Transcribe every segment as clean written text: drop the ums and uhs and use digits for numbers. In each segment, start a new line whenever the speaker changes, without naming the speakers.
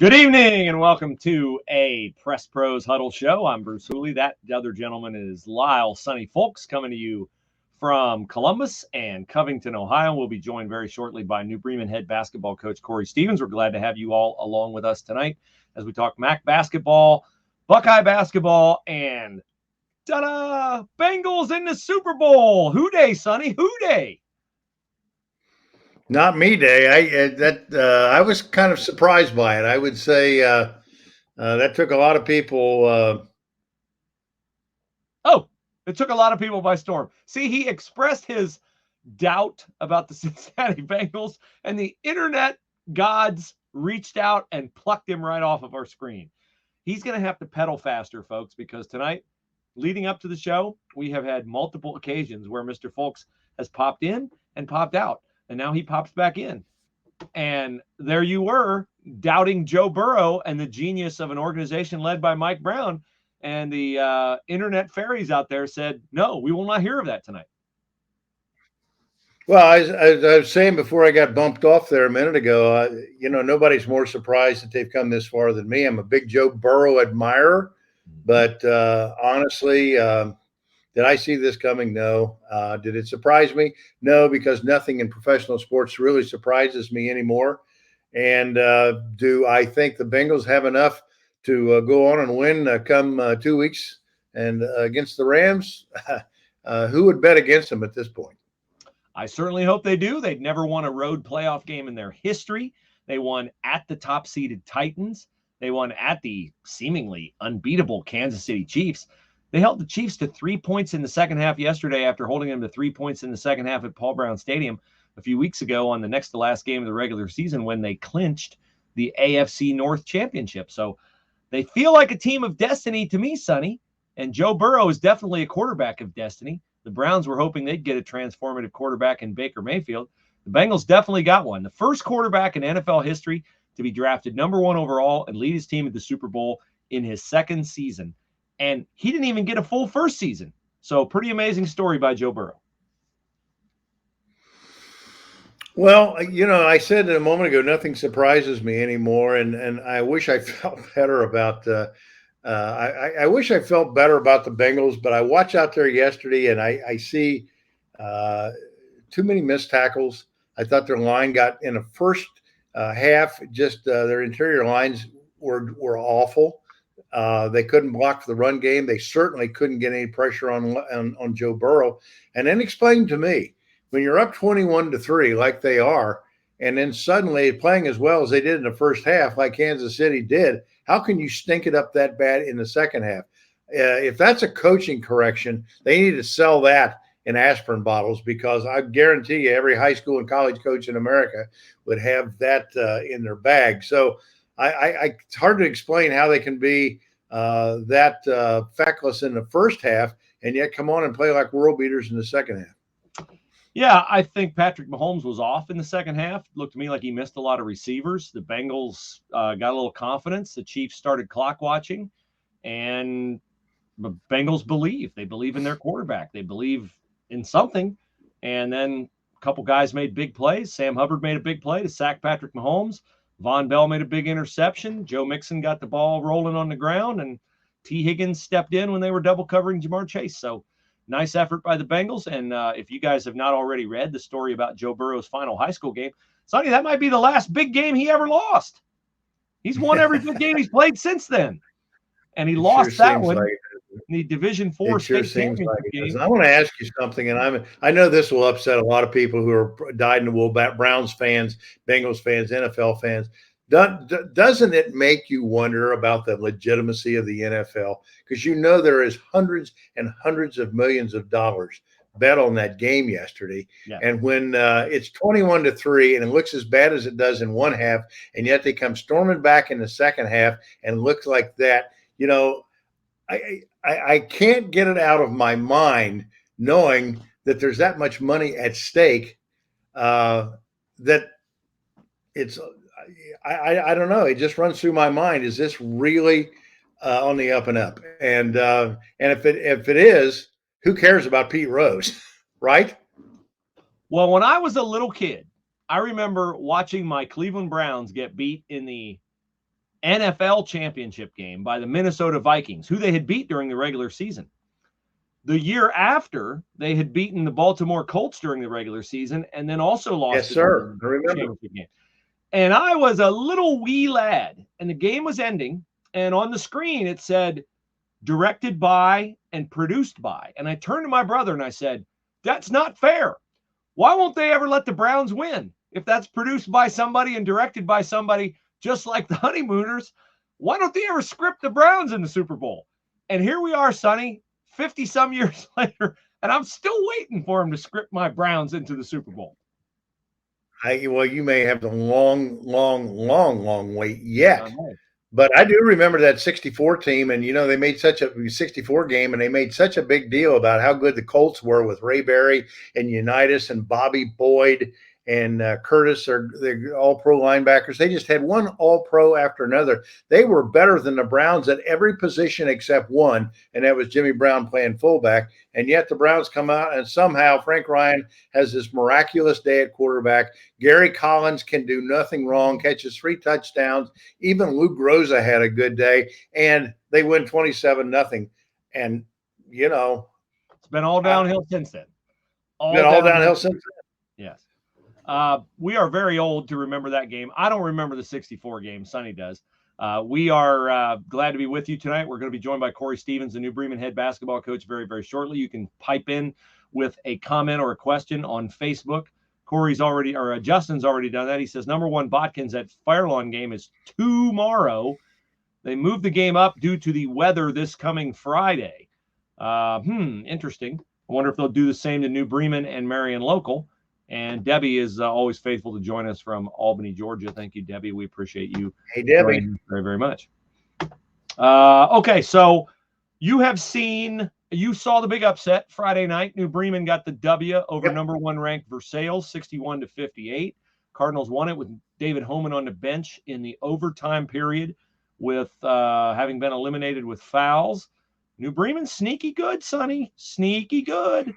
Good evening and welcome to a Press Pros Huddle show. I'm Bruce Hooley. That other gentleman is Lyle Sonny Folks coming to you from Columbus and Covington, Ohio. We'll be joined very shortly by new Bremen head basketball coach Cory Stephens. We're glad to have you all along with us tonight as we talk MAC basketball, Buckeye basketball, and ta-da! Bengals in the Super Bowl. Who day, Sonny? Who day?
Not me, Day. I was kind of surprised by it. I would say that took a lot of people.
Oh, it took a lot of people by storm. See, he expressed his doubt about the Cincinnati Bengals, and the internet gods reached out and plucked him right off of our screen. He's going to have to pedal faster, folks, because tonight, leading up to the show, we have had multiple occasions where Mr. Folks has popped in and popped out, and now he pops back in. And there you were, doubting Joe Burrow and the genius of an organization led by Mike Brown. And the internet fairies out there said, no, we will not hear of that tonight.
Well, I was saying before I got bumped off there a minute ago, nobody's more surprised that they've come this far than me. I'm a big Joe Burrow admirer, but honestly, did I see this coming? No. Did it surprise me? No, because nothing in professional sports really surprises me anymore. And do I think the Bengals have enough to go on and win come 2 weeks and against the Rams? Who would bet against them at this point?
I certainly hope they do. They'd never won a road playoff game in their history. They won at the top-seeded Titans. They won at the seemingly unbeatable Kansas City Chiefs. They held the Chiefs to 3 points in the second half yesterday after holding them to 3 points in the second half at Paul Brown Stadium a few weeks ago on the next to last game of the regular season when they clinched the AFC North Championship. So they feel like a team of destiny to me, Sonny, and Joe Burrow is definitely a quarterback of destiny. The Browns were hoping they'd get a transformative quarterback in Baker Mayfield. The Bengals definitely got one. The first quarterback in NFL history to be drafted number one overall and lead his team at the Super Bowl in his second season. And he didn't even get a full first season. So pretty amazing story by Joe Burrow.
Well, I said a moment ago, nothing surprises me anymore. And I wish I felt better about I wish I felt better about the Bengals, but I watched out there yesterday and I see too many missed tackles. I thought their line got in the first half, just their interior lines were awful. They couldn't block for the run game. They certainly couldn't get any pressure on Joe Burrow. And then explain to me, when you're up 21-3 like they are, and then suddenly playing as well as they did in the first half, like Kansas City did, how can you stink it up that bad in the second half? If that's a coaching correction, they need to sell that in aspirin bottles, because I guarantee you every high school and college coach in America would have that in their bag. So it's hard to explain how they can be that feckless in the first half and yet come on and play like world beaters in the second half.
Yeah, I think Patrick Mahomes was off in the second half. Looked to me like he missed a lot of receivers. The Bengals got a little confidence. The Chiefs started clock watching, and the Bengals believe. They believe in their quarterback. They believe in something. And then a couple guys made big plays. Sam Hubbard made a big play to sack Patrick Mahomes. Von Bell made a big interception. Joe Mixon got the ball rolling on the ground, and T. Higgins stepped in when they were double covering Jamar Chase. So nice effort by the Bengals. And if you guys have not already read the story about Joe Burrow's final high school game, Sonny, that might be the last big game he ever lost. He's won every big game he's played since then. And he lost that one in the Division IV state championship game.
I want to ask you something, and I know this will upset a lot of people who are dyed-in-the-wool Browns fans, Bengals fans, NFL fans. Doesn't it make you wonder about the legitimacy of the NFL? Because there is hundreds and hundreds of millions of dollars bet on that game yesterday. Yeah. And when it's 21-3 and it looks as bad as it does in one half, and yet they come storming back in the second half and look like that, I can't get it out of my mind knowing that there's that much money at stake that it's – I don't know. It just runs through my mind. Is this really on the up and up? And if it is, who cares about Pete Rose, right?
Well, when I was a little kid, I remember watching my Cleveland Browns get beat in the NFL championship game by the Minnesota Vikings, who they had beat during the regular season. The year after, they had beaten the Baltimore Colts during the regular season and then also lost
Yes, sir. I remember.
championship game. And I was a little wee lad, and the game was ending, and on the screen it said, directed by and produced by. And I turned to my brother and I said, that's not fair. Why won't they ever let the Browns win? If that's produced by somebody and directed by somebody, just like the Honeymooners, why don't they ever script the Browns in the Super Bowl? And here we are, Sonny, 50-some years later, and I'm still waiting for him to script my Browns into the Super Bowl.
Well, you may have the long wait yet. But I do remember that 64 team, and, they made such a 64 game, and they made such a big deal about how good the Colts were with Ray Berry and Unitas and Bobby Boyd and Curtis, are the all-pro linebackers. They just had one all-pro after another. They were better than the Browns at every position except one, and that was Jimmy Brown playing fullback. And yet the Browns come out, and somehow Frank Ryan has this miraculous day at quarterback. Gary Collins can do nothing wrong, catches 3 touchdowns. Even Luke Groza had a good day, and they win 27-0. And,
it's been all downhill since then.
All downhill since then.
Yes. We are very old to remember that game. I don't remember the 64 game. Sonny does. We are glad to be with you tonight. We're going to be joined by Cory Stephens, the new Bremen head basketball coach, very, very shortly. You can pipe in with a comment or a question on Facebook. Justin's already done that. He says, number one, Botkins at Firelawn game is tomorrow. They moved the game up due to the weather this coming Friday. Interesting. I wonder if they'll do the same to New Bremen and Marion Local. And Debbie is always faithful to join us from Albany, Georgia. Thank you, Debbie. We appreciate you.
Hey, Debbie.
Very, very much. Okay, so you saw the big upset Friday night. New Bremen got the W over number one ranked Versailles, 61-58. Cardinals won it with David Homan on the bench in the overtime period with having been eliminated with fouls. New Bremen, sneaky good, Sonny. Sneaky good.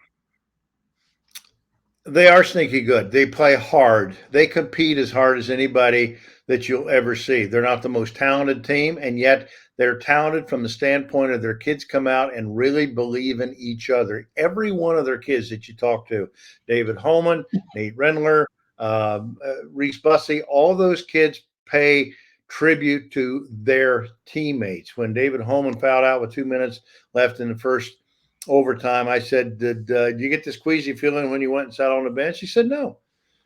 They are sneaky good. They play hard. They compete as hard as anybody that you'll ever see. They're not the most talented team, and yet they're talented from the standpoint of their kids come out and really believe in each other. Every one of their kids that you talk to, David Holman, Nate Rendler, Reese Bussey, all those kids pay tribute to their teammates. When David Holman fouled out with 2 minutes left in the first overtime, I said, did you get this queasy feeling when you went and sat on the bench? He said, no.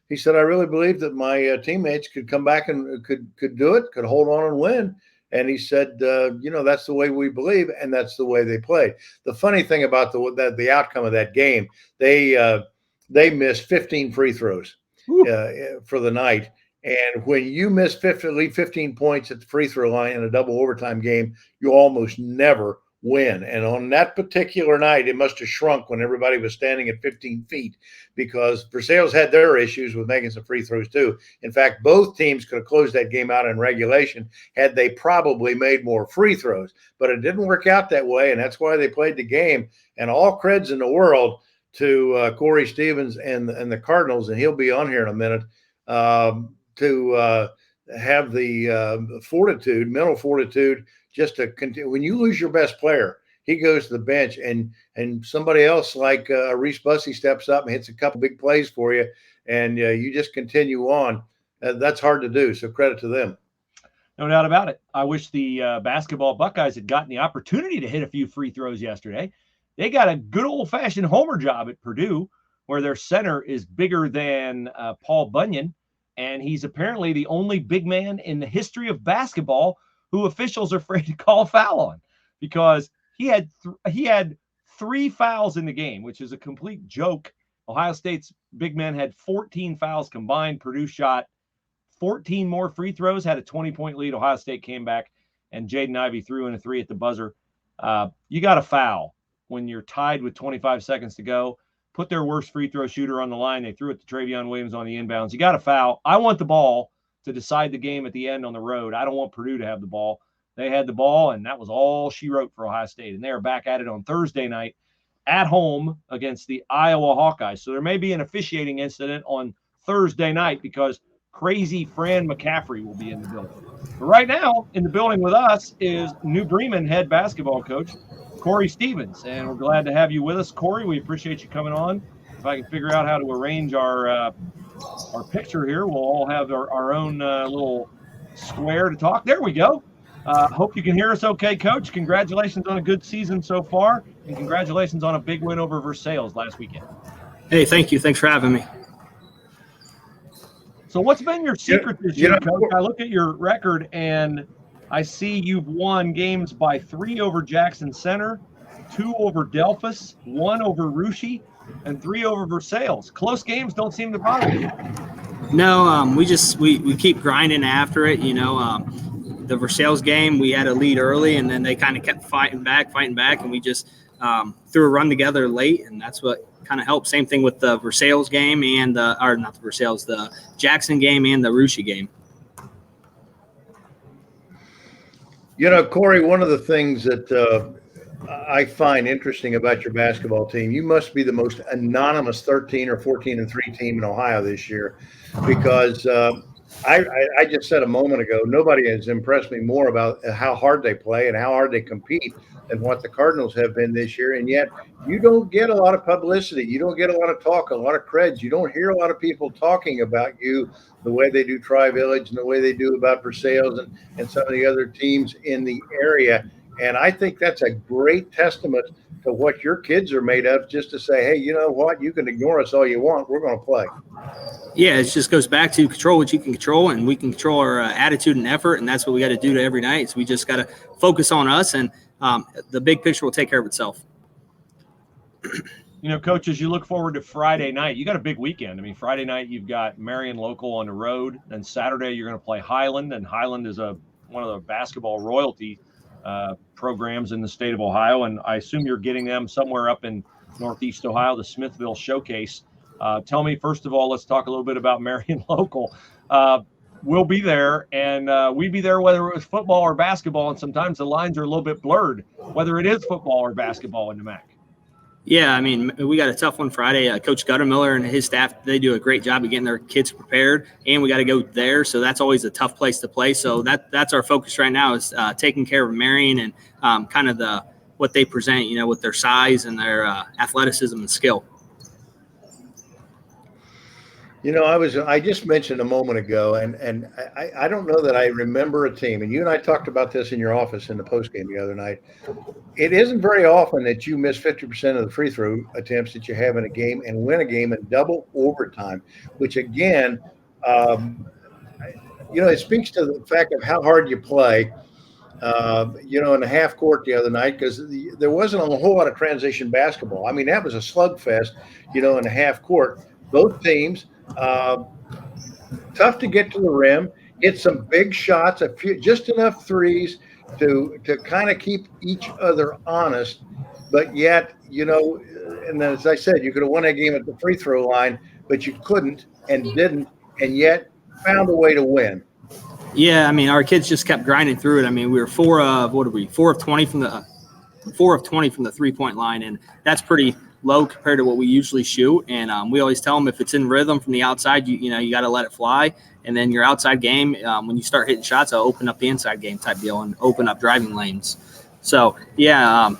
He said, I really believed that my teammates could come back and could do it, could hold on and win. And he said, that's the way we believe, and that's the way they played. The funny thing about the outcome of that game, they missed 15 free throws for the night. And when you miss 15 points at the free throw line in a double overtime game, you almost never win. And on that particular night, it must have shrunk when everybody was standing at 15 feet, because Versailles had their issues with making some free throws too. In fact, both teams could have closed that game out in regulation had they probably made more free throws, but it didn't work out that way. And that's why they played the game. And all creds in the world to Cory Stephens and the Cardinals, and he'll be on here in a minute, to have the mental fortitude, just to continue. When you lose your best player, he goes to the bench, and somebody else like Reese Bussey steps up and hits a couple big plays for you, and you just continue on. That's hard to do, so credit to them.
No doubt about it. I wish the basketball Buckeyes had gotten the opportunity to hit a few free throws yesterday. They got a good old-fashioned homer job at Purdue, where their center is bigger than Paul Bunyan, and he's apparently the only big man in the history of basketball who officials are afraid to call a foul on, because he had 3 fouls in the game, which is a complete joke. Ohio State's big men had 14 fouls combined. Purdue shot 14 more free throws, had a 20-point lead. Ohio State came back, and Jaden Ivey threw in a 3 at the buzzer. You got a foul when you're tied with 25 seconds to go. Put their worst free throw shooter on the line. They threw it to Travion Williams on the inbounds. You got a foul. I want the ball to decide the game at the end on the road. I don't want Purdue to have the ball. They had the ball, and that was all she wrote for Ohio State. And they are back at it on Thursday night at home against the Iowa Hawkeyes. So there may be an officiating incident on Thursday night, because crazy Fran McCaffrey will be in the building. But right now, in the building with us is New Bremen head basketball coach, Cory Stephens. And we're glad to have you with us, Cory. We appreciate you coming on. If I can figure out how to arrange our picture here, we'll all have our own little square to talk. There we go. Hope you can hear us okay, Coach. Congratulations on a good season so far, and congratulations on a big win over Versailles last weekend.
Hey, thank you. Thanks for having me.
So what's been your secret this year, Coach? I look at your record, and I see you've won games by 3 over Jackson Center, 2 over Delphus, 1 over Russia, and 3 over Versailles. Close games don't seem to bother you.
No, we keep grinding after it. The Versailles game, we had a lead early, and then they kind of kept fighting back, and we just threw a run together late, and that's what kind of helped. Same thing with the Versailles game and the Jackson game and the Russia game.
Cory, one of the things that I find interesting about your basketball team, you must be the most anonymous 13 or 14-3 team in Ohio this year, because I just said a moment ago, nobody has impressed me more about how hard they play and how hard they compete than what the Cardinals have been this year. And yet you don't get a lot of publicity. You don't get a lot of talk, a lot of creds. You don't hear a lot of people talking about you the way they do Tri-Village and the way they do about Versailles and some of the other teams in the area. And I think that's a great testament to what your kids are made of, just to say, hey, you know what? You can ignore us all you want. We're going to play.
Yeah, it just goes back to control what you can control, and we can control our attitude and effort, and that's what we got to do to every night. So we just got to focus on us, and the big picture will take care of itself.
Coach, as you look forward to Friday night, you got a big weekend. I mean, Friday night you've got Marion Local on the road, and Saturday you're going to play Hiland, and Hiland is one of the basketball royalty programs in the state of Ohio, and I assume you're getting them somewhere up in Northeast Ohio, the Smithville Showcase. Tell me, first of all, let's talk a little bit about Marion Local. We'll be there, and we'd be there whether it was football or basketball, and sometimes the lines are a little bit blurred, whether it is football or basketball in the MAC.
Yeah, I mean, we got a tough one Friday. Coach Guttermiller and his staff, they do a great job of getting their kids prepared, and we got to go there. So that's always a tough place to play. So that's our focus right now, is taking care of Marion and kind of what they present, with their size and their athleticism and skill.
I just mentioned a moment ago, and I don't know that I remember a team, and you and I talked about this in your office in the postgame the other night. It isn't very often that you miss 50% of the free throw attempts that you have in a game and win a game in double overtime, which again, it speaks to the fact of how hard you play, in the half court the other night, because there wasn't a whole lot of transition basketball. I mean, that was a slugfest, in the half court. Both teams, tough to get to the rim, hit some big shots, just enough threes to kind of keep each other honest. But yet, and as I said, you could have won that game at the free throw line, but you couldn't and didn't, and yet found a way to win.
Yeah, I mean, our kids just kept grinding through it. I mean, we were 4 of 20 from the 3-point line, and that's pretty low compared to what we usually shoot. And we always tell them, if it's in rhythm from the outside, you got to let it fly. And then your outside game, when you start hitting shots, I'll open up the inside game type deal and open up driving lanes. So yeah,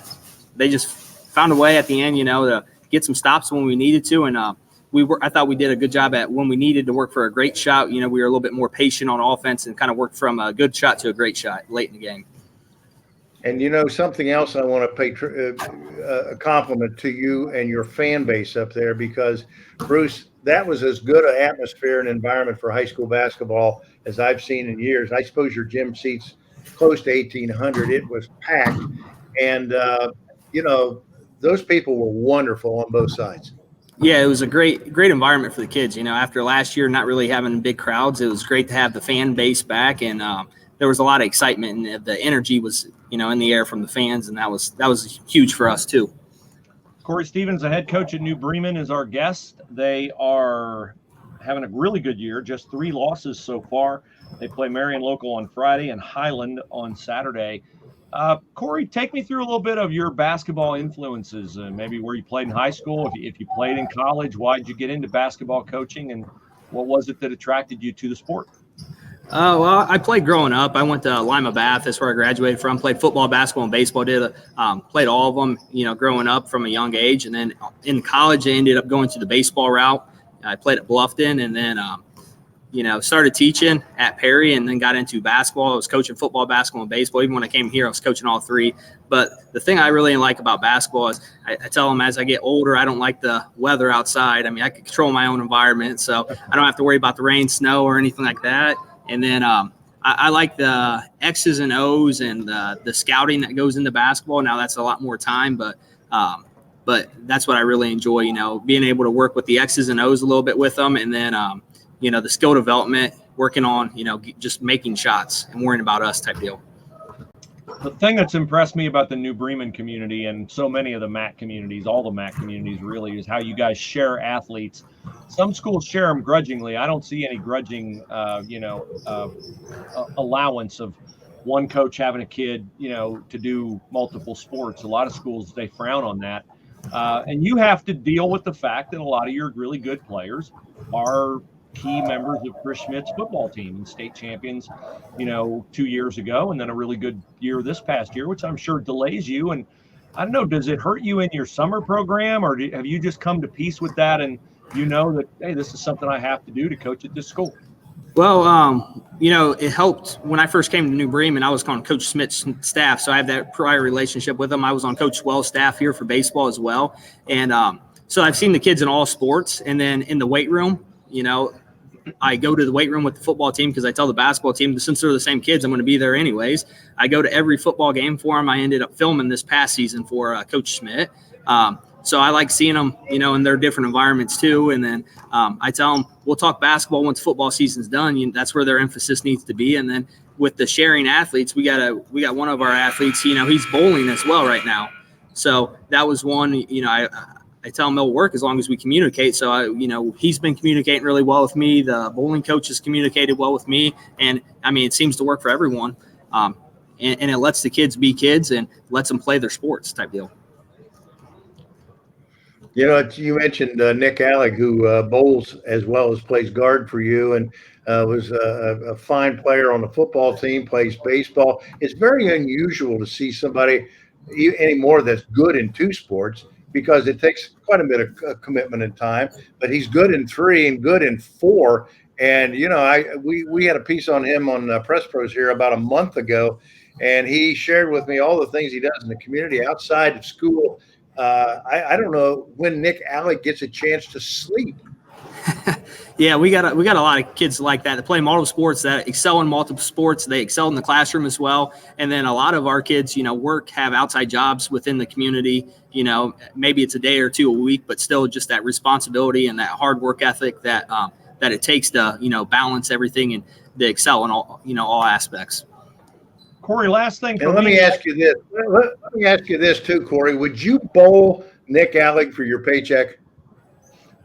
they just found a way at the end, to get some stops when we needed to. And I thought we did a good job at when we needed to work for a great shot. We were a little bit more patient on offense and kind of worked from a good shot to a great shot late in the game.
And something else, I want to pay a compliment to you and your fan base up there, because Bruce, that was as good an atmosphere and environment for high school basketball as I've seen in years. I suppose your gym seats close to 1,800. It was packed, and those people were wonderful on both sides.
Yeah, it was a great environment for the kids. After last year not really having big crowds, it was great to have the fan base back, and there was a lot of excitement, and the energy was in the air from the fans, and that was huge for us too.
Cory Stephens, the head coach at New Bremen, is our guest. They are having a really good year, just 3 losses so far. They play Marion Local on Friday and Hiland on Saturday. Cory, take me through a little bit of your basketball influences, maybe where you played in high school, if you played in college. Why did you get into basketball coaching, and What was it that attracted you to the sport?
Well, I played growing up. I went to Lima Bath. That's where I graduated from. Played football, basketball, and baseball. Played all of them, growing up from a young age. And then in college, I ended up going to the baseball route. I played at Bluffton, and then, started teaching at Perry, and then got into basketball. I was coaching football, basketball, and baseball. Even when I came here, I was coaching all three. But the thing I really like about basketball is I tell them as I get older, I don't like the weather outside. I mean, I can control my own environment, so I don't have to worry about the rain, snow, or anything like that. And then I like the X's and O's and the scouting that goes into basketball. Now that's a lot more time, but that's what I really enjoy, being able to work with the X's and O's a little bit with them. And then, the skill development, working on, just making shots and worrying about us type deal.
The thing that's impressed me about the New Bremen community and so many of the MAC communities, all the MAC communities really, is how you guys share athletes. Some schools share them grudgingly. I don't see any grudging, allowance of one coach having a kid, to do multiple sports. A lot of schools, they frown on that. And you have to deal with the fact that a lot of your really good players are key members of Chris Schmidt's football team and state champions, 2 years ago, and then a really good year this past year, which I'm sure delays you. And I don't know, does it hurt you in your summer program, or have you just come to peace with that and that, hey, this is something I have to do to coach at this school?
Well, it helped when I first came to New Bremen. I was on Coach Schmidt's staff, so I have that prior relationship with him. I was on Coach Wells' staff here for baseball as well. And so I've seen the kids in all sports. And then in the weight room, I go to the weight room with the football team because I tell the basketball team, since they're the same kids, I'm going to be there anyways. I go to every football game for them. I ended up filming this past season for Coach Schmidt. So I like seeing them, in their different environments too. And then I tell them, we'll talk basketball once football season's done. That's where their emphasis needs to be. And then with the sharing athletes, we got one of our athletes, he's bowling as well right now. So that was one, I tell him it'll work as long as we communicate. So, he's been communicating really well with me. The bowling coach has communicated well with me. And, it seems to work for everyone. And it lets the kids be kids and lets them play their sports type deal.
You mentioned Nick Alleg, who bowls as well as plays guard for you, and was a fine player on the football team, plays baseball. It's very unusual to see somebody anymore that's good in two sports, because it takes quite a bit of commitment and time. But he's good in three and good in four. And, we had a piece on him on Press Pros here about a month ago, and he shared with me all the things he does in the community outside of school. I don't know when Nick Alleg gets a chance to sleep.
Yeah, we got a lot of kids like that play multiple sports, that excel in multiple sports. They excel in the classroom as well. And then a lot of our kids, have outside jobs within the community. Maybe it's a day or two a week, but still just that responsibility and that hard work ethic that it takes to, balance everything and to excel in all aspects.
Cory, last thing for me.
Let me ask you this. Let me ask you this too, Cory. Would you bowl Nick Alleg for your paycheck?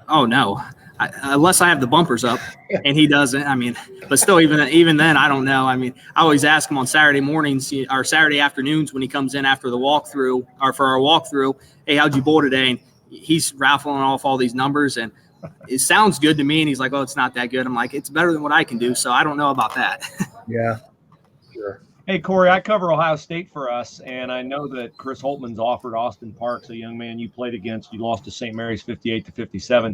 Oh, no. Unless I have the bumpers up and he doesn't. But still, even then, I don't know. I always ask him on Saturday mornings or Saturday afternoons when he comes in after the walkthrough or for our walkthrough, hey, how'd you bowl today? And he's raffling off all these numbers, and it sounds good to me. And he's like, oh, it's not that good. I'm like, it's better than what I can do. So I don't know about that.
Yeah, sure.
Hey, Cory, I cover Ohio State for us, and I know that Chris Holtman's offered Austin Parks, a young man you played against. You lost to St. Mary's 58-57.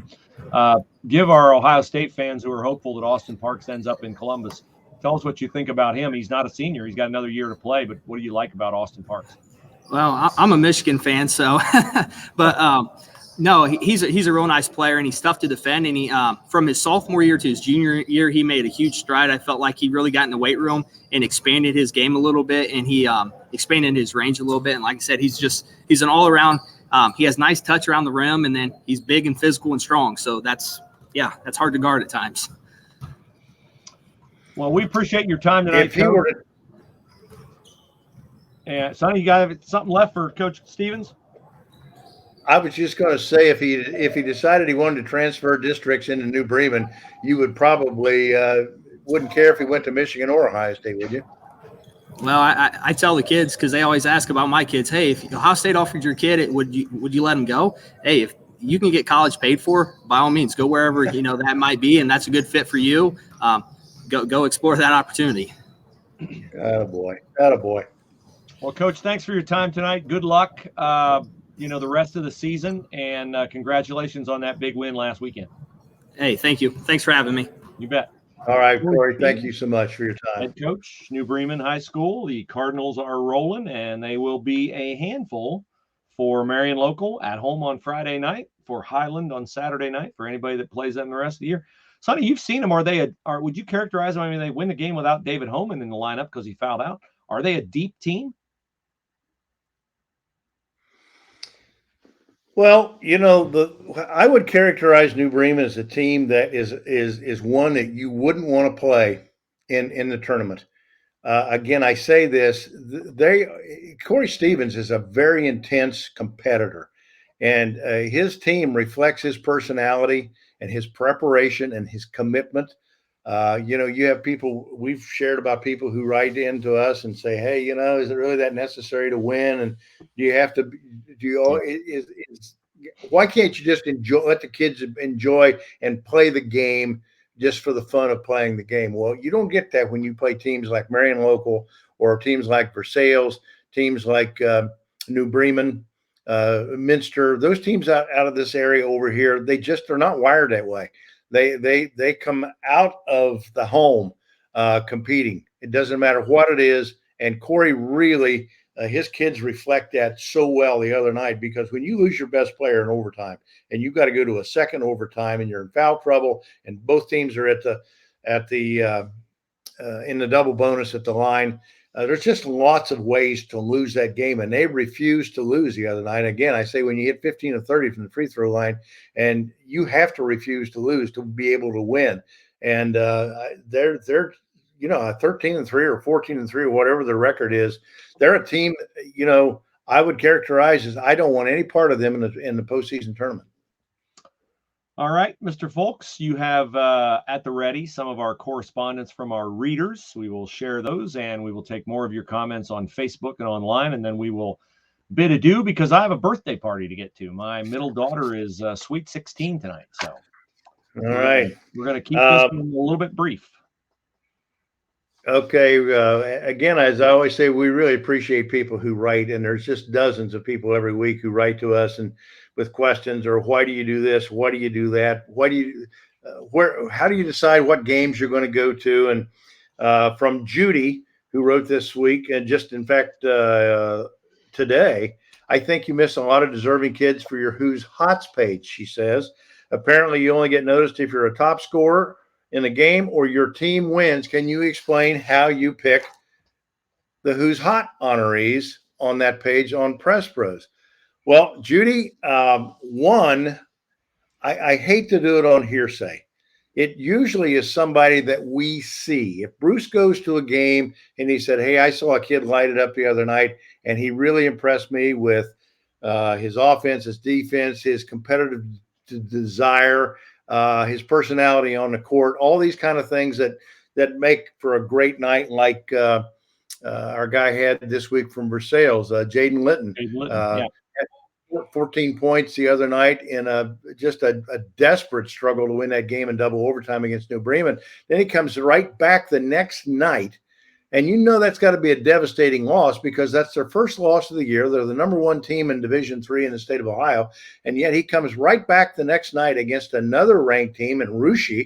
Give our Ohio State fans who are hopeful that Austin Parks ends up in Columbus, tell us what you think about him. He's not a senior. He's got another year to play, but what do you like about Austin Parks?
Well, I'm a Michigan fan, so but no, he's a real nice player, and he's tough to defend. And he from his sophomore year to his junior year, he made a huge stride. I felt like he really got in the weight room and expanded his game a little bit, and he expanded his range a little bit. And like I said, he's an all around. He has nice touch around the rim, and then he's big and physical and strong. So that's hard to guard at times.
Well, we appreciate your time tonight, Coach. And Sonny, you got something left for Coach Stephens?
I was just going to say, if he decided he wanted to transfer districts into New Bremen, you would probably wouldn't care if he went to Michigan or Ohio State, would you?
Well, I tell the kids, because they always ask about my kids. Hey, if Ohio State offered your kid it, would you let him go? Hey, if you can get college paid for, by all means, go wherever, that might be. And that's a good fit for you. Go explore that opportunity.
Attaboy. Attaboy.
Well, Coach, thanks for your time tonight. Good luck, the rest of the season, and congratulations on that big win last weekend.
Hey, thank you. Thanks for having me.
You bet.
All right, Cory, thank you so much for your time.
Head coach, New Bremen High School. The Cardinals are rolling, and they will be a handful for Marion Local at home on Friday night, for Hiland on Saturday night, for anybody that plays them the rest of the year. Sonny, you've seen them. Would you characterize them? I mean, they win the game without David Homan in the lineup because he fouled out. Are they a deep team?
Well, I would characterize New Bremen as a team that is one that you wouldn't want to play in the tournament. Again, I say this: Cory Stephens is a very intense competitor, and his team reflects his personality and his preparation and his commitment. You have people, we've shared about people who write into us and say, hey, is it really that necessary to win? And why can't you just let the kids enjoy and play the game just for the fun of playing the game? Well, you don't get that when you play teams like Marion Local or teams like Versailles, teams like New Bremen, Minster. Those teams out of this area over here, they're not wired that way. They come out of the home competing. It doesn't matter what it is. And Cory really, his kids reflect that so well the other night, because when you lose your best player in overtime and you've got to go to a second overtime and you're in foul trouble and both teams are in the double bonus at the line, there's just lots of ways to lose that game, and they refused to lose the other night. Again, I say when you hit 15 of 30 from the free throw line, and you have to refuse to lose to be able to win. And they're 13-3 or 14-3 or whatever the record is. They're a team, I would characterize as I don't want any part of them in the postseason tournament.
All right, Mr. Folks, you have at the ready some of our correspondence from our readers. We will share those, and we will take more of your comments on Facebook and online, and then we will bid adieu because I have a birthday party to get to. My middle daughter is sweet 16 tonight, so
all right,
we're going to keep this one a little bit brief.
Okay. Again, as I always say, we really appreciate people who write, and there's just dozens of people every week who write to us and with questions, or why do you do this? Why do you do that? How do you decide what games you're going to go to? And from Judy, who wrote this week, and just in fact today, I think you miss a lot of deserving kids for your Who's Hots page, she says. Apparently, you only get noticed if you're a top scorer in a game or your team wins. Can you explain how you pick the Who's Hot honorees on that page on Press Pros? Well, Judy, I hate to do it on hearsay. It usually is somebody that we see. If Bruce goes to a game and he said, hey, I saw a kid light it up the other night, and he really impressed me with his offense, his defense, his competitive desire, his personality on the court, all these kind of things that make for a great night, like our guy had this week from Versailles, Jaden Litton.
Yeah.
14 points the other night in just a desperate struggle to win that game in double overtime against New Bremen. Then he comes right back the next night, and that's got to be a devastating loss because that's their first loss of the year. They're the number one team in Division III in the state of Ohio, and yet he comes right back the next night against another ranked team in Russia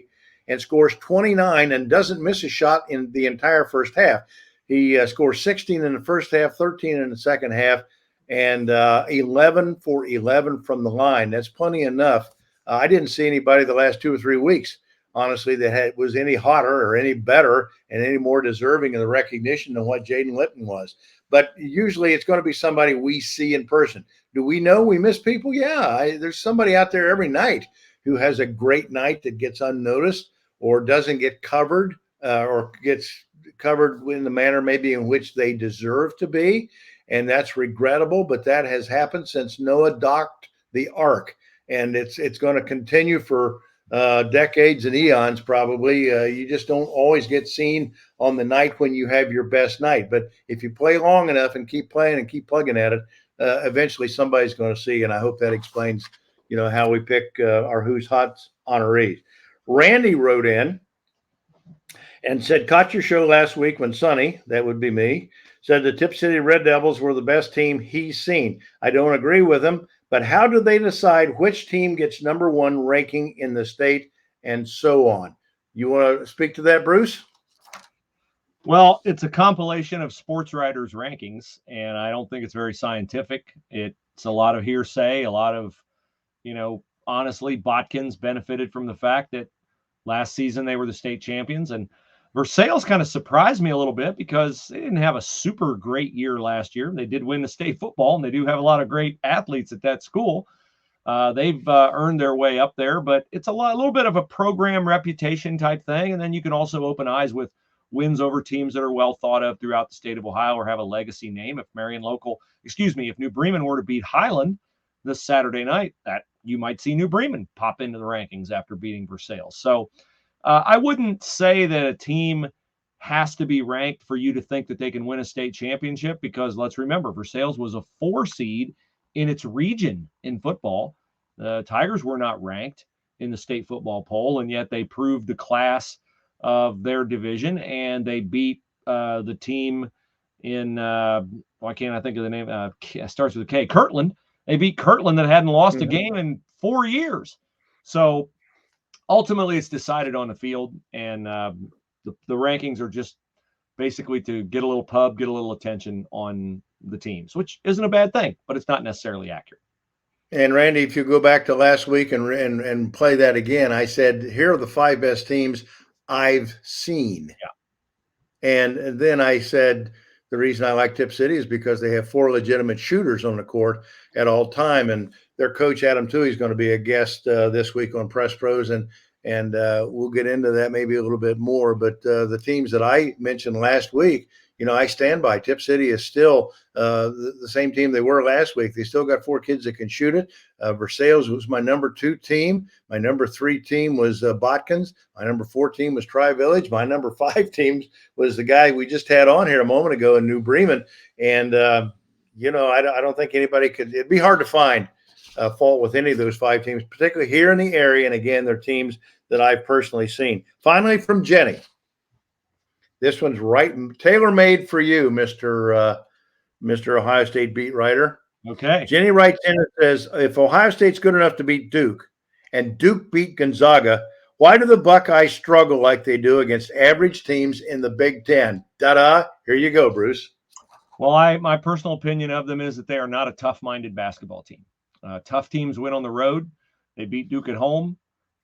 and scores 29 and doesn't miss a shot in the entire first half. He scores 16 in the first half, 13 in the second half, and 11 for 11 from the line. That's plenty enough. I didn't see anybody the last 2 or 3 weeks, honestly, that was any hotter or any better and any more deserving of the recognition than what Jaden Litton was. But usually it's going to be somebody we see in person. Do we know we miss people? Yeah, there's somebody out there every night who has a great night that gets unnoticed or doesn't get covered or gets covered in the manner maybe in which they deserve to be. And that's regrettable, but that has happened since Noah docked the ark, and it's going to continue for decades and eons probably. You just don't always get seen on the night when you have your best night, but if you play long enough and keep playing and keep plugging at it, eventually somebody's going to see. And I hope that explains how we pick our Who's Hot's honorees. Randy wrote in and said, caught your show last week when Sonny, that would be me, said the Tip City Red Devils were the best team he's seen. I don't agree with him, but how do they decide which team gets number one ranking in the state and so on? You want to speak to that, Bruce?
Well, it's a compilation of sports writers' rankings, and I don't think it's very scientific. It's a lot of hearsay, a lot of, honestly, Botkins benefited from the fact that last season they were the state champions, and Versailles kind of surprised me a little bit because they didn't have a super great year last year. They did win the state football, and they do have a lot of great athletes at that school. They've earned their way up there, but it's a little bit of a program reputation type thing, and then you can also open eyes with wins over teams that are well thought of throughout the state of Ohio or have a legacy name. If New Bremen were to beat Hiland this Saturday night, that you might see New Bremen pop into the rankings after beating Versailles. So I wouldn't say that a team has to be ranked for you to think that they can win a state championship, because let's remember, Versailles was a 4 seed in its region in football. The Tigers were not ranked in the state football poll, and yet they proved the class of their division, and they beat the team in why can't I think of the name? Starts with a K. Kirtland. They beat Kirtland that hadn't lost a game in 4 years. So ultimately, it's decided on the field, and the rankings are just basically to get a little pub, get a little attention on the teams, which isn't a bad thing, but it's not necessarily accurate.
And Randy, if you go back to last week and play that again, I said, here are the 5 best teams I've seen.
Yeah.
And then I said, the reason I like Tip City is because they have 4 legitimate shooters on the court at all time. And their coach, Adam Toohey, is going to be a guest this week on Press Pros. And we'll get into that maybe a little bit more. But the teams that I mentioned last week, I stand by. Tip City is still the same team they were last week. They still got 4 kids that can shoot it. Versailles was my number 2 team. My number 3 team was Botkins. My number 4 team was Tri-Village. My number 5 team was the guy we just had on here a moment ago in New Bremen. And, I don't think anybody could – it'd be hard to find fault with any of those 5 teams, particularly here in the area. And, again, they're teams that I've personally seen. Finally, from Jenny. This one's right, tailor-made for you, Mr. Ohio State beat writer.
Okay.
Jenny writes in and says, if Ohio State's good enough to beat Duke and Duke beat Gonzaga, why do the Buckeyes struggle like they do against average teams in the Big Ten? Da-da. Here you go, Bruce.
Well, my personal opinion of them is that they are not a tough-minded basketball team. Tough teams win on the road. They beat Duke at home.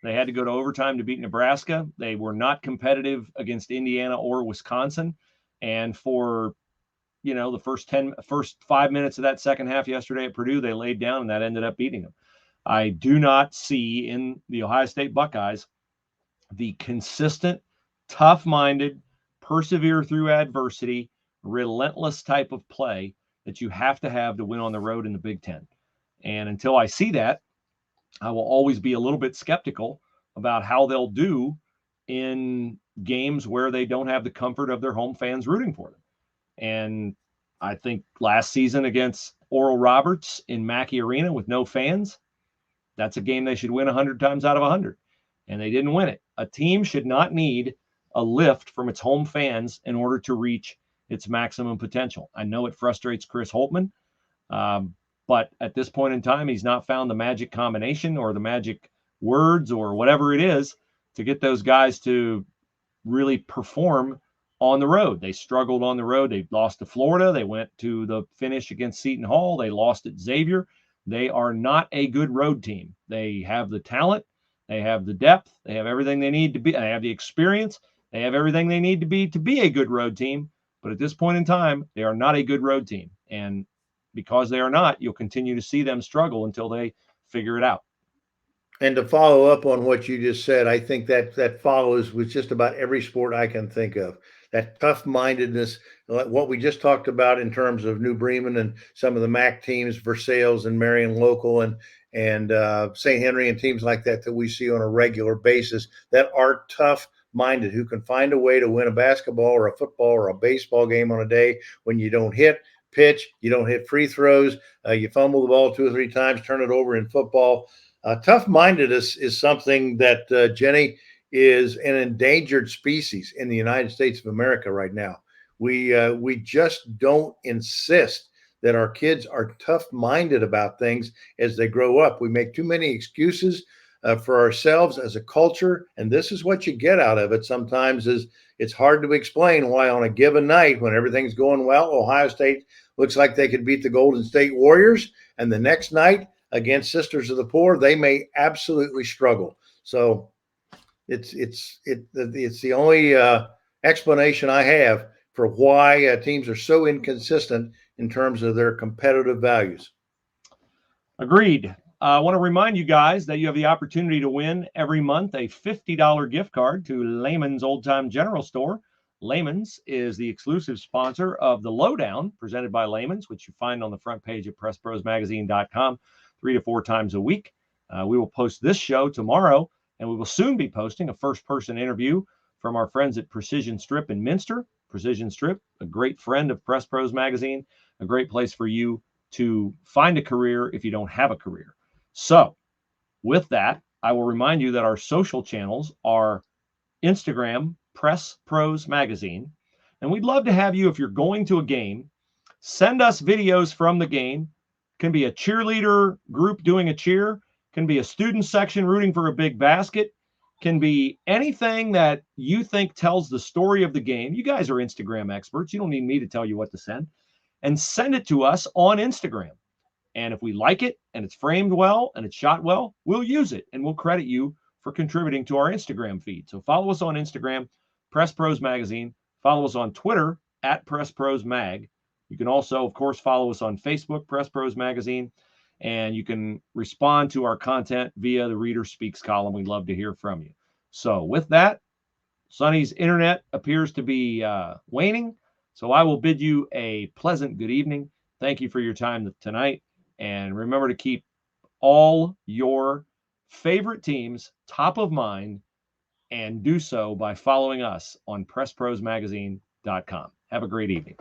They had to go to overtime to beat Nebraska. They were not competitive against Indiana or Wisconsin. And for, the first 5 minutes of that second half yesterday at Purdue, they laid down, and that ended up beating them. I do not see in the Ohio State Buckeyes the consistent, tough-minded, persevere through adversity, relentless type of play that you have to win on the road in the Big Ten. And until I see that, I will always be a little bit skeptical about how they'll do in games where they don't have the comfort of their home fans rooting for them. And I think last season against Oral Roberts in Mackey Arena with no fans, that's a game they should win 100 times out of 100. And they didn't win it. A team should not need a lift from its home fans in order to reach its maximum potential. I know it frustrates Chris Holtman, but at this point in time, he's not found the magic combination or the magic words or whatever it is to get those guys to really perform on the road. They struggled on the road. They lost to Florida. They went to the finish against Seton Hall. They lost at Xavier. They are not a good road team. They have the talent. They have the depth. They have everything they need to be. They have the experience. They have everything they need to be a good road team. But at this point in time, they are not a good road team. And because they are not, you'll continue to see them struggle until they figure it out.
And to follow up on what you just said, I think that follows with just about every sport I can think of. That tough-mindedness, what we just talked about in terms of New Bremen and some of the MAC teams, Versailles and Marion Local and St. Henry and teams like that we see on a regular basis that are tough-minded, who can find a way to win a basketball or a football or a baseball game on a day when you don't hit pitch, you don't hit free throws, you fumble the ball 2 or 3 times, turn it over in football. Tough-mindedness is something that, Jenny, is an endangered species in the United States of America right now. We just don't insist that our kids are tough-minded about things as they grow up. We make too many excuses for ourselves as a culture, and this is what you get out of it sometimes. Is it's hard to explain why on a given night when everything's going well, Ohio State looks like they could beat the Golden State Warriors, and the next night against Sisters of the Poor, they may absolutely struggle. So it's the only explanation I have for why teams are so inconsistent in terms of their competitive values.
Agreed. I want to remind you guys that you have the opportunity to win every month a $50 gift card to Lehman's Old Time General Store. Lehman's is the exclusive sponsor of The Lowdown, presented by Lehman's, which you find on the front page at PressProsMagazine.com 3 to 4 times a week. We will post this show tomorrow, and we will soon be posting a first-person interview from our friends at Precision Strip in Minster. Precision Strip, a great friend of Press Pros Magazine, a great place for you to find a career if you don't have a career. So with that, I will remind you that our social channels are Instagram, Press Pros Magazine, and we'd love to have you, if you're going to a game, send us videos from the game. Can be a cheerleader group doing a cheer, can be a student section rooting for a big basket, can be anything that you think tells the story of the game. You guys are Instagram experts. You don't need me to tell you what to send. And send it to us on Instagram. And if we like it and it's framed well and it's shot well, we'll use it and we'll credit you for contributing to our Instagram feed. So follow us on Instagram, Press Pros Magazine. Follow us on Twitter at Press Pros Mag. You can also, of course, follow us on Facebook, Press Pros Magazine. And you can respond to our content via the Reader Speaks column. We'd love to hear from you. So with that, Sonny's internet appears to be waning. So I will bid you a pleasant good evening. Thank you for your time tonight. And remember to keep all your favorite teams top of mind, and do so by following us on PressProsMagazine.com. Have a great evening.